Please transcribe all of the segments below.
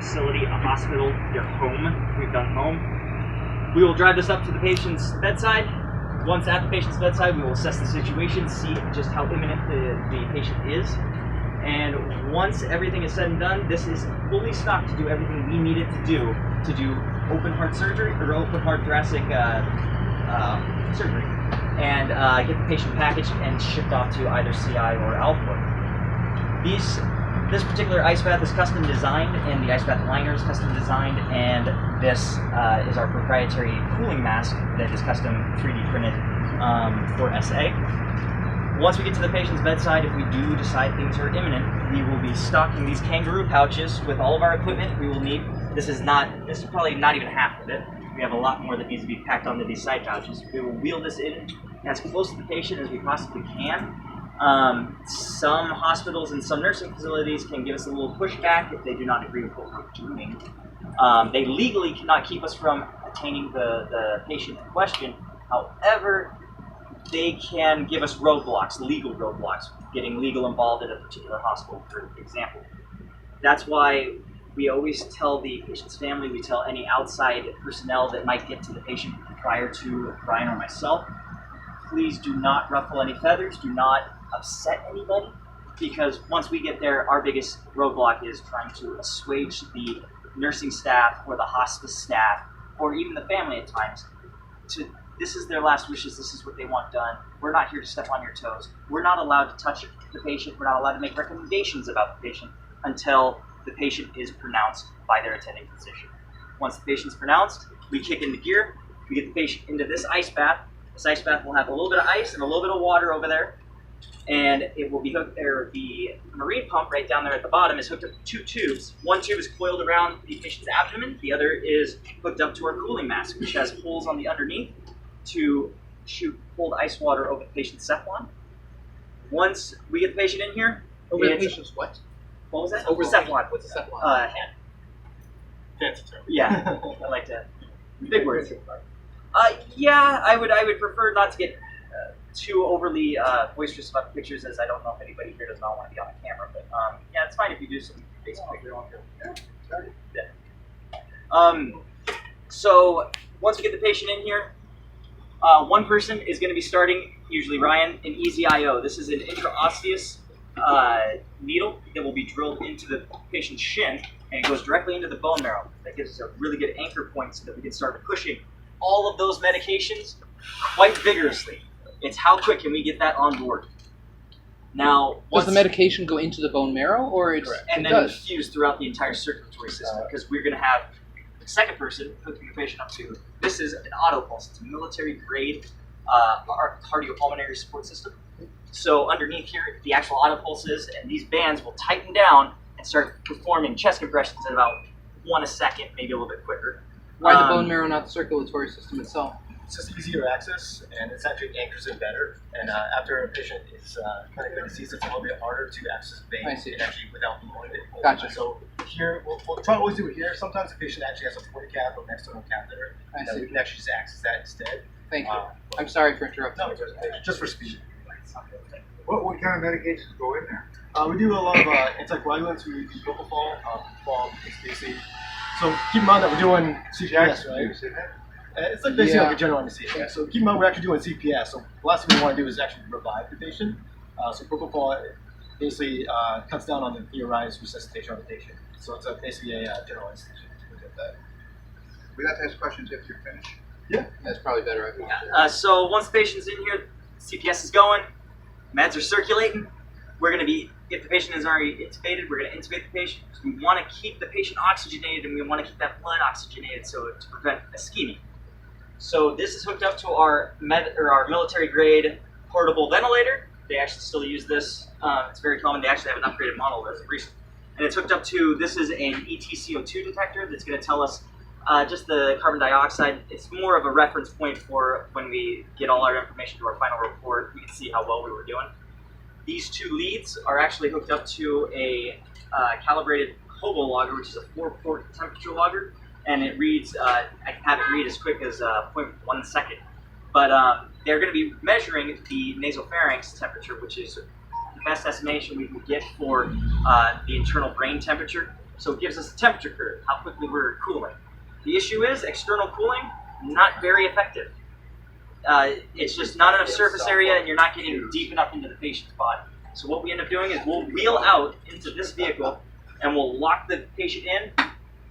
facility, a hospital, their home. We've done home. We will drive this up to the patient's bedside. Once at the patient's bedside, we will assess the situation, see just how imminent the patient is. And once everything is said and done, this is fully stocked to do everything we need it to do open heart surgery or open heart thoracic surgery, and get the patient packaged and shipped off to either CI or Alport. This particular ice bath is custom designed, and the ice bath liner is custom designed, and this is our proprietary cooling mask that is custom 3D printed for SA. Once we get to the patient's bedside, if we do decide things are imminent, we will be stocking these kangaroo pouches with all of our equipment we will need. This is probably not even half of it. We have a lot more that needs to be packed onto these side pouches. We will wheel this in as close to the patient as we possibly can. Some hospitals and some nursing facilities can give us a little pushback if they do not agree with what we're doing. They legally cannot keep us from attaining the patient in question. However, they can give us roadblocks, legal roadblocks, getting legal involved in a particular hospital, for example. That's why we always tell the patient's family, we tell any outside personnel that might get to the patient prior to Brian or myself, please do not ruffle any feathers, do not upset anybody, because once we get there, our biggest roadblock is trying to assuage the nursing staff or the hospice staff, or even the family at times, this is their last wishes, this is what they want done. We're not here to step on your toes. We're not allowed to touch the patient. We're not allowed to make recommendations about the patient until the patient is pronounced by their attending physician. Once the patient's pronounced, we kick into gear. We get the patient into this ice bath. This ice bath will have a little bit of ice and a little bit of water over there. And it will be hooked there. The marine pump right down there at the bottom is hooked up to 2 tubes. One tube is coiled around the patient's abdomen. The other is hooked up to our cooling mask, which has holes on the underneath to shoot cold ice water over the patient's cephalon. Once we get the patient in here, over the patient's what? What was that? Over cephalon. What's the cephalon? Hand. Fancy term. Yeah, I like that. Big words. Yeah, I would prefer not to get too overly boisterous about the pictures, as I don't know if anybody here does not want to be on a camera. But yeah, it's fine if you do some basic pictures. So once we get the patient in here, one person is going to be starting, usually Ryan, an easy IO. This is an intraosseous needle that will be drilled into the patient's shin, and it goes directly into the bone marrow. That gives us a really good anchor point so that we can start pushing all of those medications quite vigorously. It's how quick can we get that on board. Now, does the medication go into the bone marrow, or it's and then infuse throughout the entire circulatory system? Because we're going to have the second person hooking the patient up to. This is an auto pulse. It's a military grade cardiopulmonary support system. So underneath here, the actual auto pulses, and these bands will tighten down and start performing chest compressions at about 1 a second, maybe a little bit quicker. Why the bone marrow, not the circulatory system itself? It's just easier to access, and it's actually anchors it better. And after a patient is kind of going to cease, it's a little bit harder to access the vein, and actually without blowing it. Gotcha. So here, we'll try to always do it here. Sometimes the patient actually has a porticap or an external catheter, and we can actually just access that instead. Thank you. I'm sorry for interrupting. No, just for speed. What kind of medications go in there? We do a lot of anticoagulants. We do propofol, basically. So keep in mind that we're doing CPS, right? It's like basically like a general anesthesia. So keep in mind we're actually doing CPS. So the last thing we want to do is actually revive the patient. So propofol basically cuts down on the theorized resuscitation of the patient. So it's basically a general anesthesia. We have to ask questions if you're finished. Yeah, that's probably better. So once the patient's in here, CPS is going, meds are circulating. We're going to be, if the patient is already intubated, we're going to intubate the patient. We want to keep the patient oxygenated, and we want to keep that blood oxygenated to prevent ischemia. So this is hooked up to our military grade portable ventilator. They actually still use this. It's very common. They actually have an upgraded model as of recent. And it's hooked up to, this is an EtCO2 detector that's going to tell us just the carbon dioxide. It's more of a reference point for when we get all our information to our final report. We can see how well we were doing. These 2 leads are actually hooked up to a calibrated hobo logger, which is a 4-port temperature logger, and it reads, I can have it read as quick as 0.1 second. But they're going to be measuring the nasopharynx temperature, which is the best estimation we can get for the internal brain temperature. So it gives us a temperature curve, how quickly we're cooling. The issue is external cooling, not very effective. It's just not enough surface area, and you're not getting deep enough into the patient's body. So what we end up doing is we'll wheel out into this vehicle, and we'll lock the patient in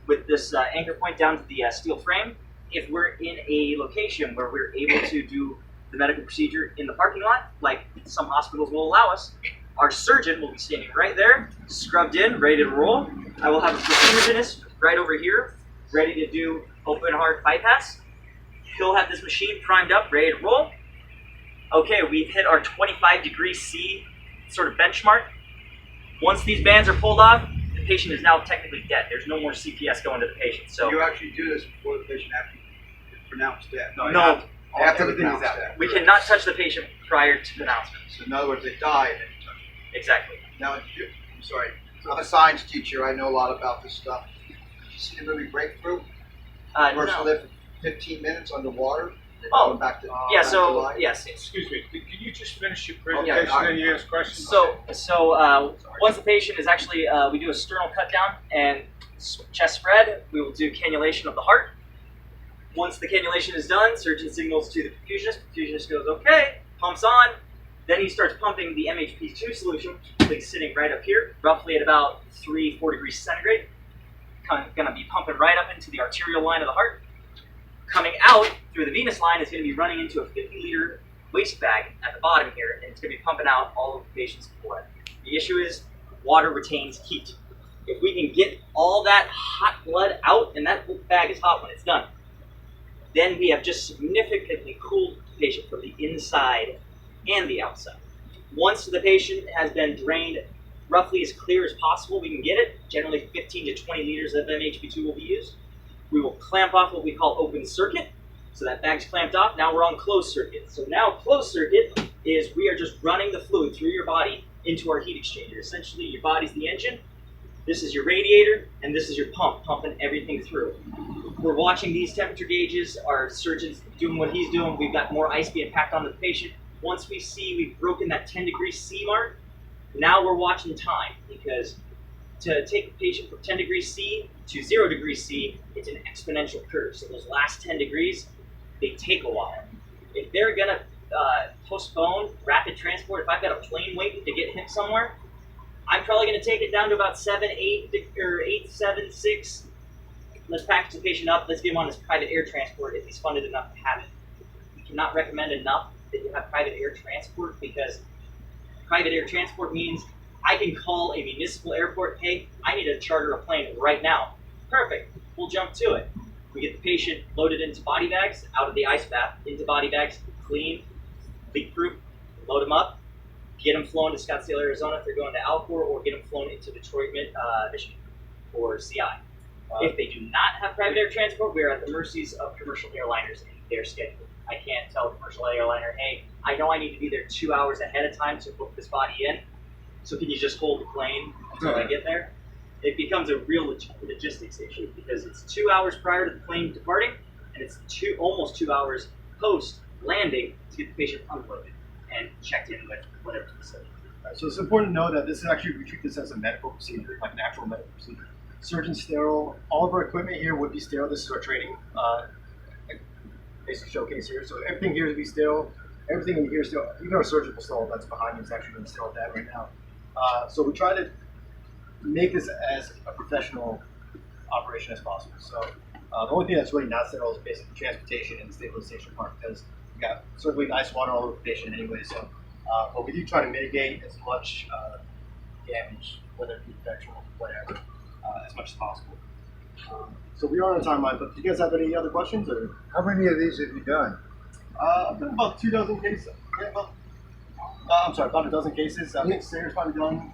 with this anchor point down to the steel frame. If we're in a location where we're able to do the medical procedure in the parking lot, like some hospitals will allow us, our surgeon will be standing right there, scrubbed in, ready to roll. I will have a perfusionist right over here, ready to do open heart bypass. He'll have this machine primed up, ready to roll. Okay, we've hit our 25 degrees C sort of benchmark. Once these bands are pulled off, the patient is now technically dead. There's no more CPS going to the patient. So You actually do this before the patient actually is pronounced dead. no, After everything everything is is out. dead. we cannot touch the patient prior to pronouncement. So in other words, they die and then you touch them. Exactly. Now, I'm sorry. I'm a science teacher. I know a lot about this stuff. Did you see the movie Breakthrough? Person No. lived for 15 minutes underwater. Then Oh, going back to Yeah, back to so, life. yes. Excuse me, can you just finish your Okay, presentation all right. and you ask questions? So once the patient is actually, we do a sternal cut down and chest spread, we will do cannulation of the heart. Once the cannulation is done, surgeon signals to the perfusionist. Perfusionist goes, okay, pumps on. Then he starts pumping the MHP2 solution, it's sitting right up here, roughly at about 4 degrees centigrade. Going to be pumping right up into the arterial line of the heart. Coming out through the venous line is going to be running into a 50-liter waste bag at the bottom here, and it's going to be pumping out all of the patient's blood. The issue is water retains heat. If we can get all that hot blood out, and that bag is hot when it's done, then we have just significantly cooled the patient from the inside and the outside. Once the patient has been drained roughly as clear as possible, we can get it. Generally 15 to 20 liters of MHP2 will be used. We will clamp off what we call open circuit. So that bag's clamped off. Now we're on closed circuit. So now closed circuit is we are just running the fluid through your body into our heat exchanger. Essentially, your body's the engine. This is your radiator, and this is your pump, pumping everything through. We're watching these temperature gauges. Our surgeon's doing what he's doing. We've got more ice being packed onto the patient. Once we see we've broken that 10 degrees C mark, now we're watching time, because to take the patient from 10 degrees C to 0 degrees C, it's an exponential curve. So those last 10 degrees, they take a while. If they're gonna postpone rapid transport, if I've got a plane waiting to get him somewhere, I'm probably gonna take it down to about 7, 8, or 8, 7, 6. Let's package the patient up. Let's get him on this private air transport if he's funded enough to have it. We cannot recommend enough that you have private air transport, because private air transport means I can call a municipal airport, hey, I need to charter a plane right now. Perfect, we'll jump to it. We get the patient loaded into body bags, out of the ice bath, into body bags, clean, leak-proof, load them up, get them flown to Scottsdale, Arizona if they're going to Alcor, or get them flown into Detroit, Michigan, or CI. If they do not have private air transport, we are at the mercies of commercial airliners and their schedule. I can't tell a commercial airliner, hey, I know I need to be there 2 hours ahead of time to book this body in, so can you just hold the plane until I get there? It becomes a real logistics issue, because it's 2 hours prior to the plane departing, and it's almost 2 hours post landing to get the patient unloaded and checked in with whatever facility. So it's important to know that this is actually, we treat this as a medical procedure, like an actual medical procedure. Surgeon's sterile. All of our equipment here would be sterile. This is our training basic showcase here. So everything here would be sterile. Everything in here is sterile. Even our surgical stall that's behind me is actually being sterile that right now. So we try to make this as a professional operation as possible. So the only thing that's really not sterile is basically transportation and the stabilization part, because we got circulating ice water all over the patient anyway. So, but we do try to mitigate as much damage, whether it be infection or whatever, as much as possible. So we are on a timeline, but do you guys have any other questions? Or How many of these have you done? I've done about 2 dozen cases. Yeah, about a dozen cases. I think Sarah's probably done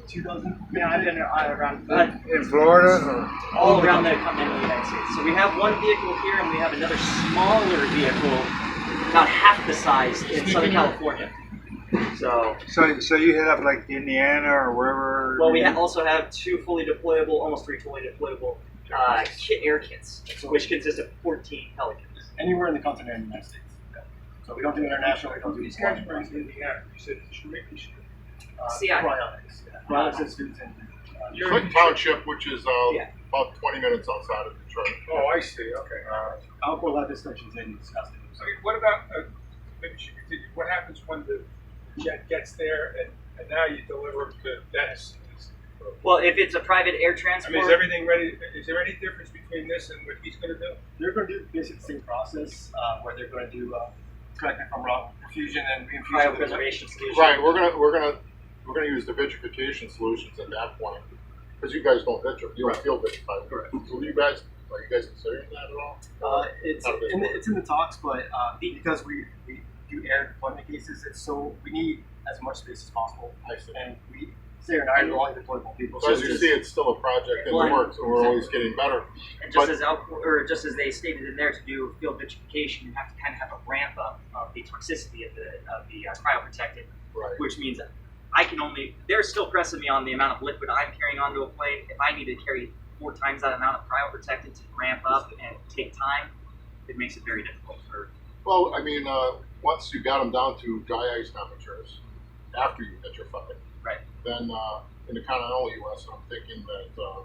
2 dozen. Yeah, I've been around In Florida? Or? all around the continental United States. So we have one vehicle here, and we have another smaller vehicle, about half the size, in Southern California. So So you hit up like Indiana or wherever? well, we also have 2 fully deployable, almost 3 fully deployable air kits, which consist of 14 Pelicans. Anywhere in the continental United States. So we don't do international. We don't do These these guys are in Indiana. You said it's Michigan. CI. Cryonics. Yeah. Cryonics is students in Clinton Township, which is Yeah. about 20 minutes outside of Detroit. Oh, I see, okay. Alcohol lab inspections and discussed it. So what about, maybe you should continue, what happens when the jet gets there and now you deliver to Dennis? Well, if it's a private air I transport, mean, is everything ready, is there any difference between this and what he's gonna do? They're going to do basically the same process where they're going to do, correct me if I'm wrong, perfusion and reinfusion. cryopreservation station. Right, we're gonna use the vitrification solutions at that point, because you guys don't vitrify, you don't field vitrify. Correct. So are you guys considering that at all? It's in the talks, but because we do air deployment cases, we need as much space as possible, I see. and Sarah and I are the only deployable people. So as you see, it's still a project in the Well, works, and we're always getting better. And just But- just as they stated in there, to do field vitrification, you have to kind of have a ramp up of the toxicity of the cryoprotectant, Right. which means they're still pressing me on the amount of liquid I'm carrying onto a plane. If I need to carry 4 times that amount of cryoprotectant to ramp up and take time, it makes it very difficult for. Well, I mean, once you got them down to dry ice temperatures, after you vitrify, Right. then in the continental U.S., I'm thinking that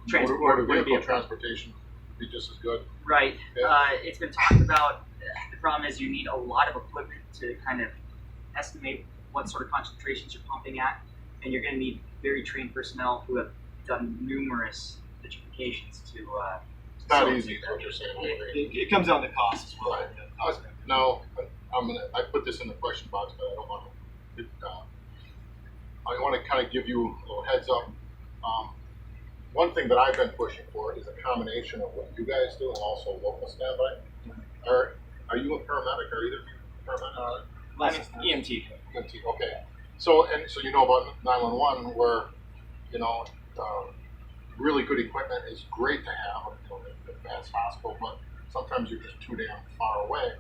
Transport motor would be vehicle a problem. transportation would be just as good. Right. Yeah. It's been talked about. The problem is you need a lot of equipment to kind of estimate what sort of concentrations you're pumping at, and you're going to need very trained personnel who have done numerous vitrifications to. It's not facilitate easy, is that. what you're saying. I agree. It comes down to cost as well. Right. Now, I put this in the question box, but I don't want to. I want to kind of give you a little heads up. One thing that I've been pushing for is a combination of what you guys do and also local standby. Are you a paramedic? Are either of you a paramedic? I'm EMT. Okay. So you know about 911, where really good equipment is great to have. The best hospital, but sometimes you're just too damn far away.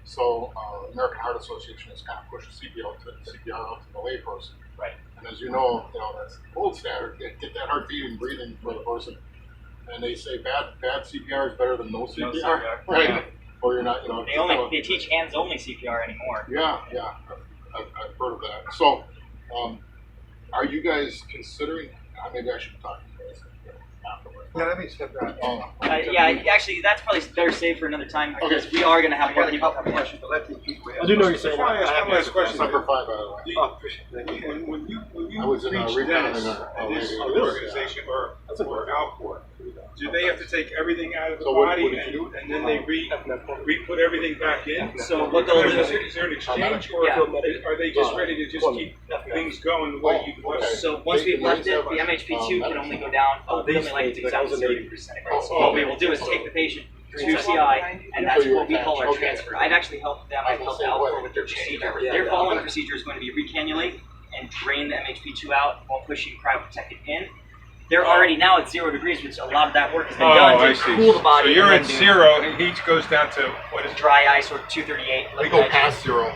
So American Heart Association has kind of pushed CPR out to the layperson. Right. And as you know, that's gold standard. Get that heart beating, breathing for the person. And they say bad CPR is better than no CPR. CPR. Right. Yeah. Or you're not. They teach hands only CPR anymore. Yeah. I've heard of that. So, are you guys considering? Maybe I should talk to you guys afterwards. Yeah, let me step down. Actually, that's probably better saved for another time because we are going to have I more got a people couple coming in. questions, but let these people I do know you're saying. I have one last question. Number 5, by the way. Oh, appreciate When you I was in reach recon Dennis in and this a organization or Alcor, do they have to take everything out of the So what body did you do? and then they re-put everything back in? So what they'll do Is there an exchange or Yeah. are they just ready to just keep things going the way you want? Okay. So once we've left it, the MHP2 can only go down. We only like it to go down to 30%. So what we will do is take the patient to CI, and that's what we call our transfer. I've actually helped them. I've helped Alcor with their procedure. Their following procedure is going to be recannulate and drain the MHP2 out while pushing cryoprotectant in. They're already now at 0 degrees, which a lot of that work has been done to cool the body. So you're and at then do 0 and he goes down to what is dry ice or 238. We go past 0.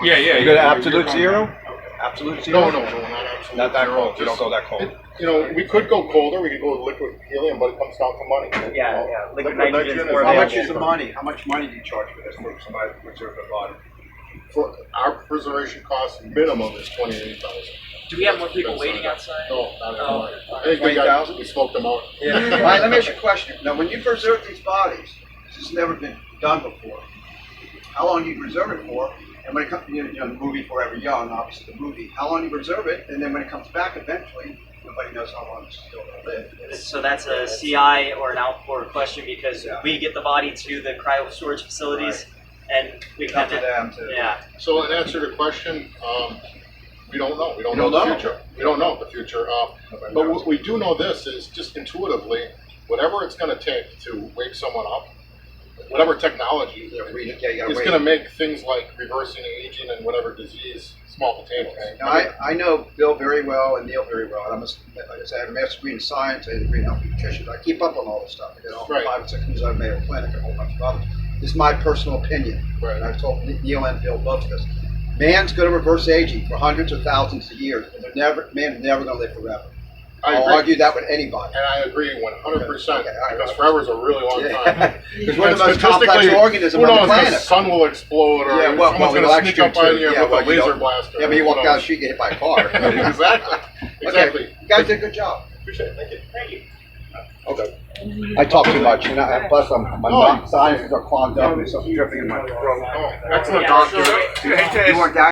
Yeah. You go to absolute zero? Absolute zero? No, not absolute. Not that zero. cold. You don't go that cold. We could go colder. We could go with liquid helium, but it comes down to money. Yeah. Liquid nitrogen is is more How available. much is the money? How much money do you charge for this for somebody to preserve their body? For our preservation cost, minimum is $28,000. Do we have more people waiting outside? No, not Oh. anymore. I think we smoked them out. All right, let me ask you a question. Now, when you preserve these bodies, this has never been done before. How long do you preserve it for? And when it comes, the movie Forever Young, obviously the movie, how long do you preserve it? And then when it comes back eventually, nobody knows how long it's still going to live. So that's a CI or an Alcor question because we get the body to the cryo storage facilities and we It's up can to them to. yeah. So in answer to the question, we don't know. We don't You know don't the know? future. We don't know the future. But what we do know this is just intuitively, whatever it's going to take to wake someone up, whatever technology Yeah, you gotta is wait. going to make things like reversing aging and whatever disease small potatoes. Now, I know Bill very well and Neil very well. Like I said, I have a master's degree in science, I have a degree in health nutrition. I keep up on all this stuff. I did all Right. 5 or 6 years at Mayo Clinic and a whole bunch of others. This is my personal opinion. Right. And I've told Neil and Bill both this. Man's going to reverse aging for hundreds of thousands of years, and man's never going to live forever. I I'll agree. argue that with anybody. And I agree 100%, Okay, all right. because forever is a really long time. Because we're the And most complex statistically, organism who on the knows, the planet. sun will explode, or Yeah, well, someone's well, going to sneak up on you yeah, with well, a laser don't- blaster. Yeah, but you Who walk down the knows? street, get hit by a car. Exactly. Exactly. Okay, you guys did a good job. Appreciate it. Thank you. Thank you. Okay. I talk too much, and plus my sinuses are clogged up and stuff dripping in my throat. Oh, excellent, Yeah, doctor. so- You weren't that